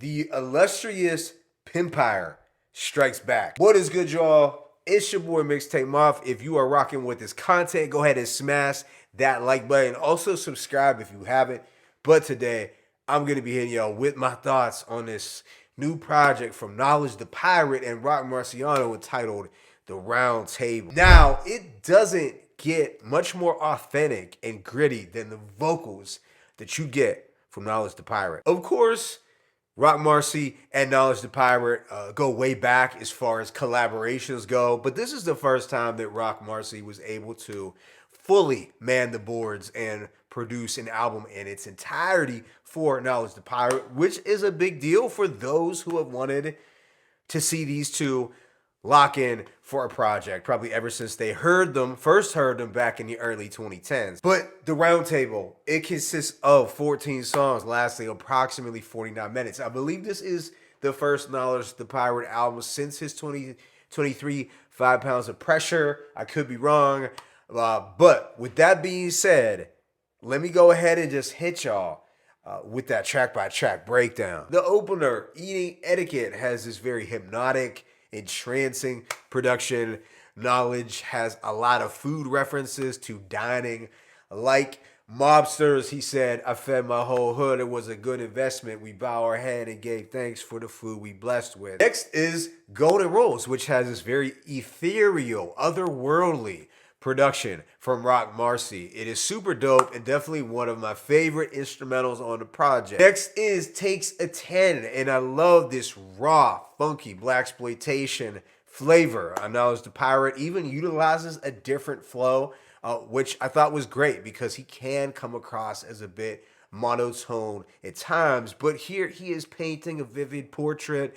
The illustrious Pimpire strikes back. What is good, y'all? It's your boy Mixtape Moth. If you are rocking with this content, go ahead and smash that like button. Also subscribe if you haven't. But today, I'm going to be hitting y'all with my thoughts on this new project from Knowledge the Pirate and Roc Marciano entitled The Round Table. Now, it doesn't get much more authentic and gritty than the vocals that you get from Knowledge the Pirate. Of course, Roc Marci and Knowledge the Pirate go way back as far as collaborations go, but this is the first time that Roc Marci was able to fully man the boards and produce an album in its entirety for Knowledge the Pirate, which is a big deal for those who have wanted to see these two lock in for a project, probably ever since they first heard them back in the early 2010s. But the Round Table, it consists of 14 songs lasting approximately 49 minutes. I believe this is the first Knowledge the Pirate album since his 2023 5 Pounds of Pressure. I could be wrong. But with that being said, let me go ahead and just hit y'all with that track-by-track breakdown. The opener, Eating Etiquette, has this very hypnotic, entrancing production. Knowledge has a lot of food references to dining. Like mobsters, he said, I fed my whole hood. It was a good investment. We bow our head and gave thanks for the food we blessed with. Next is Golden Rules, which has this very ethereal, otherworldly production from Roc Marci. It is super dope and definitely one of my favorite instrumentals on the project. Next is Takes a 10, and I love this raw, funky Blaxploitation flavor. Knowledge the Pirate even utilizes a different flow, which I thought was great because he can come across as a bit monotone at times, but here he is painting a vivid portrait,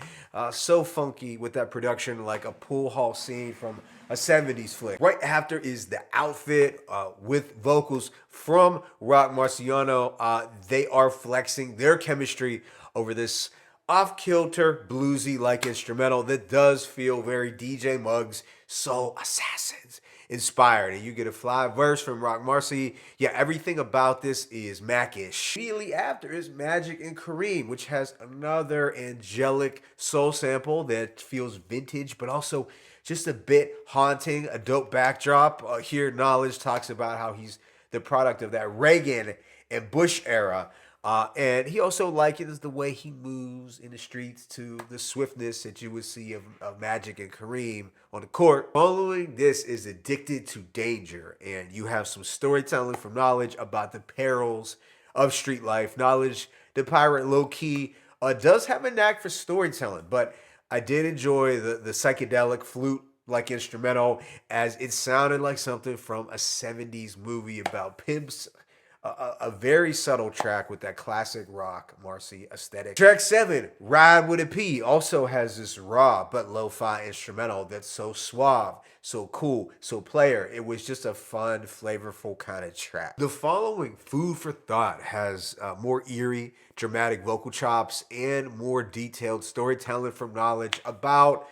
so funky with that production, like a pool hall scene from a 70s flick. Right after is The Outfit with vocals from Roc Marciano. They are flexing their chemistry over this off-kilter, bluesy-like instrumental that does feel very DJ Muggs, Soul Assassins inspired. And you get a fly verse from Roc Marci. Yeah, everything about this is Mac-ish. Immediately after is Magic and Kareem, which has another angelic soul sample that feels vintage, but also just a bit haunting, a dope backdrop. Here, Knowledge talks about how he's the product of that Reagan and Bush era. And he also likens the way he moves in the streets to the swiftness that you would see of Magic and Kareem on the court. Following this is Addicted to Danger, and you have some storytelling from Knowledge about the perils of street life. Knowledge the Pirate low-key does have a knack for storytelling, but I did enjoy the psychedelic flute-like instrumental, as it sounded like something from a 70s movie about pimps. A very subtle track with that classic Roc Marci aesthetic. Track 7, Ride with a P, also has this raw but lo-fi instrumental that's so suave, so cool, so player. It was just a fun, flavorful kind of track. The following, Food for Thought, has more eerie, dramatic vocal chops and more detailed storytelling from Knowledge about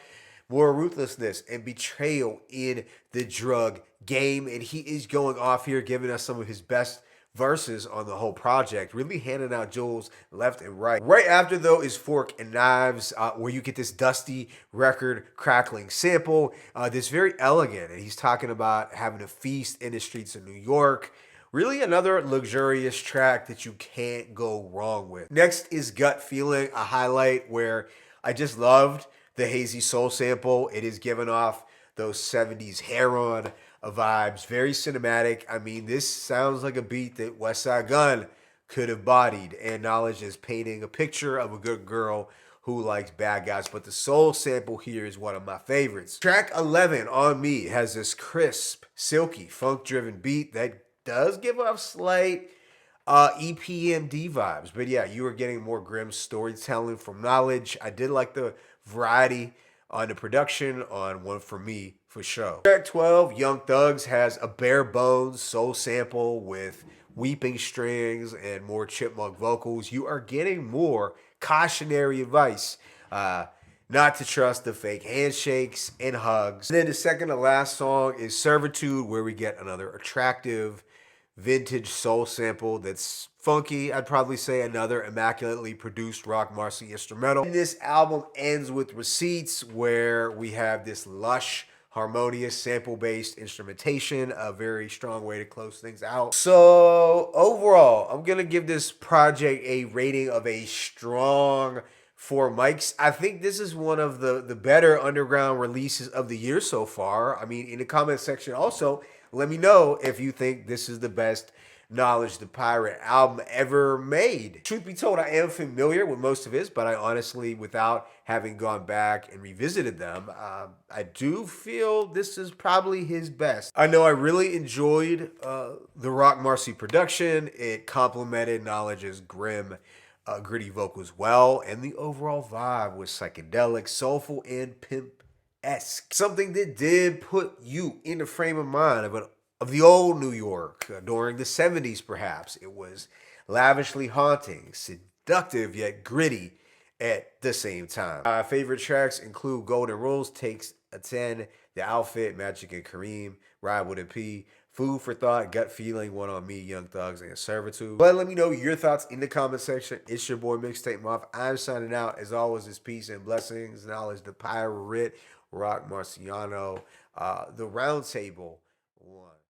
more ruthlessness and betrayal in the drug game. And he is going off here, giving us some of his best verses on the whole project, really handing out jewels left and right. Right after, though, is Fork and Knives, where you get this dusty record crackling sample that's very elegant, and he's talking about having a feast in the streets of New York. Really another luxurious track that you can't go wrong with. Next is Gut Feeling, a highlight where I just loved the hazy soul sample. It is giving off those 70s heroin vibes, very cinematic. I mean, this sounds like a beat that West Side Gun could have bodied, and Knowledge is painting a picture of a good girl who likes bad guys, but the soul sample here is one of my favorites. Track 11, On Me, has this crisp, silky, funk-driven beat that does give off slight EPMD vibes, but yeah, you are getting more grim storytelling from Knowledge. I did like the variety on the production on One For Me for sure. Track 12, Young Thugs, has a bare bones soul sample with weeping strings and more chipmunk vocals. You are getting more cautionary advice not to trust the fake handshakes and hugs. And then the second to last song is Servitude, where we get another attractive vintage soul sample that's funky. I'd probably say another immaculately produced Roc Marciano instrumental. And this album ends with Receipts, where we have this lush, harmonious, sample-based instrumentation, a very strong way to close things out. So overall, I'm gonna give this project a rating of a strong 4 mics. I think this is one of the better underground releases of the year so far. I mean, in the comment section also, let me know if you think this is the best Knowledge the Pirate album ever made. Truth be told, I am familiar with most of his, but I honestly, without having gone back and revisited them, I do feel this is probably his best. I know I really enjoyed the Roc Marci production. It complemented Knowledge's grim, gritty vocals well, and the overall vibe was psychedelic, soulful, and pimp-esque. Something that did put you in the frame of mind of the old New York during the 70s, perhaps. It was lavishly haunting, seductive yet gritty at the same time. My favorite tracks include Golden Rules, Takes a 10, The Outfit, Magic and Kareem, Ride with a P, Food for Thought, Gut Feeling, One on Me, Young Thugs, and Servitude. But let me know your thoughts in the comment section. It's your boy Mixtape Muff. I'm signing out. As always, it's peace and blessings. Knowledge the Pirate, Roc Marciano, the Round Table 1.